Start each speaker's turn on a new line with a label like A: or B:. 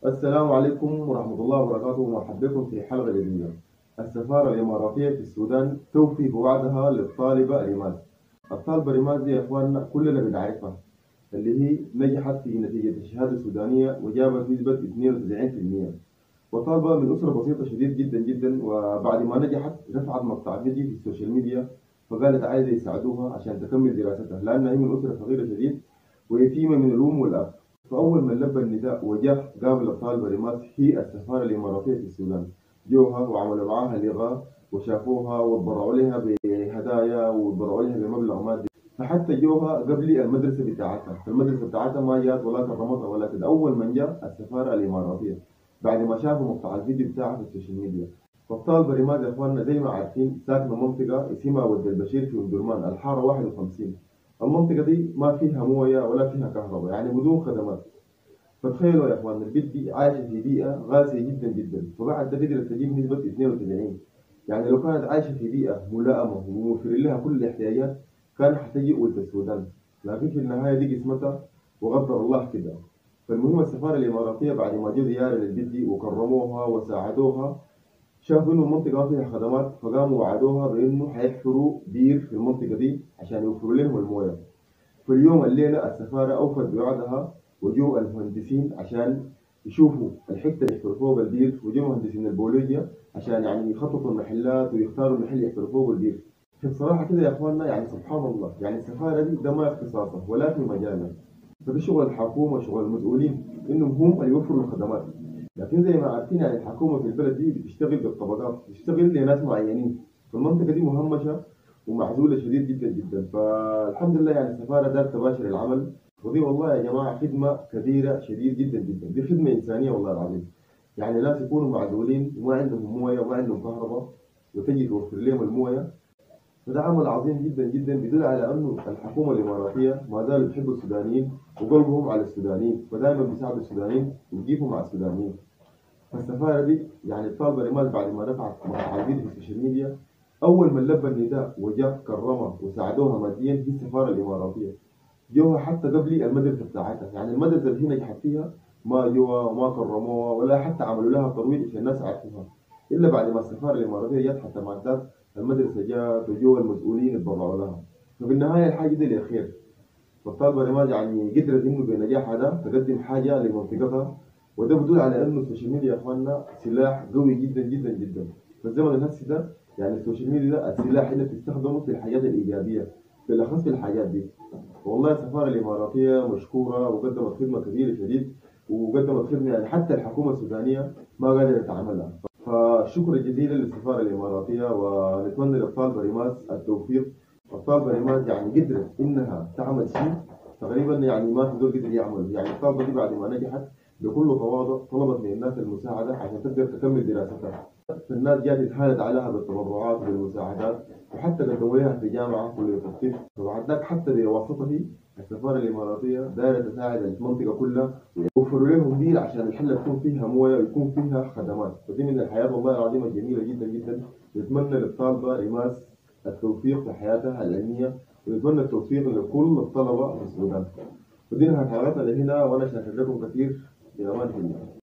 A: السلام عليكم ورحمة الله وبركاته، ومرحبا بكم في حلقة جديدة. السفارة الإماراتية في السودان توفي بوعدها للطالبة ريماز. الطالبة ريماز دي يا إخواننا كلنا بنعرفها، اللي هي نجحت في نتيجة الشهادة السودانية وجابت نسبة 92%، وطالبة من أسرة بسيطة شديد جدا جدا. وبعد ما نجحت رفعت مقطع فيديو في السوشيال ميديا، فقالت عايزة يساعدوها عشان تكمل دراستها، لأنها هي من أسرة فقيرة شديد ويتيمة من الأم والأب. فأول من لبى النداء وجاء قابل الطالبة ريماس هي السفارة الإماراتية في السودان. جوها وعملوا معاها لقاء وشافوها وتبرعوا لها بهدايا وتبرعوا لها بمبلغ مادي. فحتى جوها قبل المدرسة بتاعتها، فالمدرسة بتاعتها ما جات ولا كرمتها ولا كده. أول من جاء السفارة الإماراتية بعد ما شافوا مقطع الفيديو بتاعها في السوشيال ميديا. فالطالبة ريماس يا إخواننا زي ما عارفين ساكنة منطقة اسمها ود البشير في درمان الحارة 51. المنطقة دي ما فيها موية ولا فيها كهرباء، يعني بدون خدمات. فتخيلوا يا اخوان البنت دي عايشه في بيئه قاسيه جدا جدا، فبعد ده قدرت تجيب نسبه 72. يعني لو كانت عايشه في بيئه ملائمه وموفر لها كل الاحتياجات كان حتجي ولد السودان، لكن في النهايه دي قسمتها وقدر الله كده. فالمهم السفاره الاماراتيه بعد ما جو زياره للبنت دي وكرموها وساعدوها، شافوا انه المنطقه ما فيها خدمات، فقاموا وعدوها بانه حيحفروا بير في المنطقه دي عشان يوفروا لهم المويه. في اليوم الليلة السفارة أوفت بوعدها، وجو المهندسين عشان يشوفوا الحتة اللي يحفروا فوق البير، وجو مهندسين البيولوجيا عشان يعني يخططوا المحلات ويختاروا المحل اللي يحفروا فوق البير. في بصراحة كده يا إخواننا يعني سبحان الله، يعني السفارة دي ده ما اختصاصه ولا في مجالنا. فده شغل الحكومة شغل المسؤولين إنهم هم اللي يوفروا الخدمات. لكن زي ما عارفين يعني الحكومة في البلد دي بتشتغل بالطبقات، بتشتغل لناس معينين. فالمنطقة دي مهمشة ومعزولة شديد جدا جدا. فالحمد لله يعني السفارة دارت تباشر العمل، ودي والله يا جماعة خدمة كبيرة شديد جدا جدا. دي خدمة إنسانية والله العظيم. يعني ناس يكونوا معزولين وما عندهم موية وما عندهم كهرباء، وتجي توفر لهم الموية. فده عمل عظيم جدا جدا بيدل على انه الحكومه الاماراتيه ما زالوا بيحبوا السودانيين وقلبهم على السودانيين، فدائما بيساعدوا السودانيين ويجيبوا مع السودانيين. فالسفاره دي يعني الطالبه رمال بعد ما دفعت مقطع الفيديو في السوشيال ميديا، اول من لبى النداء وجاء كرمها وساعدوها ماديا هي السفاره الاماراتيه. جوها حتى قبل المدرسه بتاعتها، يعني المدرسه اللي هي نجحت فيها ما جوها وما كرموها ولا حتى عملوا لها ترويج عشان الناس عرفوها، الا بعد ما السفاره الاماراتيه جت حتى ما جات المدرسه جات وجو المسؤولين اتبرعوا لها. ففي النهايه الحاجه دي للخير. فالطالبه رماد يعني قدرت انه بنجاحها ده تقدم حاجه لمنطقتها، وده بدل على انه السوشيال ميديا يا اخواننا سلاح قوي جدا جدا جدا. في الزمن الهسي ده يعني السوشيال ميديا ده السلاح اللي بتستخدمه في الحاجات الايجابيه، بالاخص في الحاجات دي. والله السفاره الاماراتيه مشكوره وقدمت خدمه كبيره شديد، وقدمت خدمه يعني حتى الحكومه السودانيه ما قادره تعملها. فشكرا جزيلا للسفاره الاماراتيه، ونتمنى للطالبه ريماس التوفيق. الطالبه ريماس يعني قدرت انها تعمل شيء تقريبا يعني ما في زول قدر يعمل. يعني الطالبه دي بعد ما نجحت بكل تواضع طلبت من الناس المساعده عشان تقدر تكمل دراستها. فالناس جات تتحايلت عليها بالتبرعات وبالمساعدات، وحتى قدموا لها في جامعه كليه الطب. فبعد ذاك حتى بواسطه السفاره الاماراتيه دايره تساعد المنطقه كلها، ويوفروا لهم بير عشان الحله تكون فيها مويه ويكون فيها خدمات. فدي من الحياه والله العظيم الجميله جدا جدا. نتمنى للطالبه ريماس التوفيق في حياتها العلميه، ونتمنى التوفيق لكل الطلبه في السودان. ودي نهاية حلقتنا لهنا، وانا شاكر لكم كثير. في امان الله.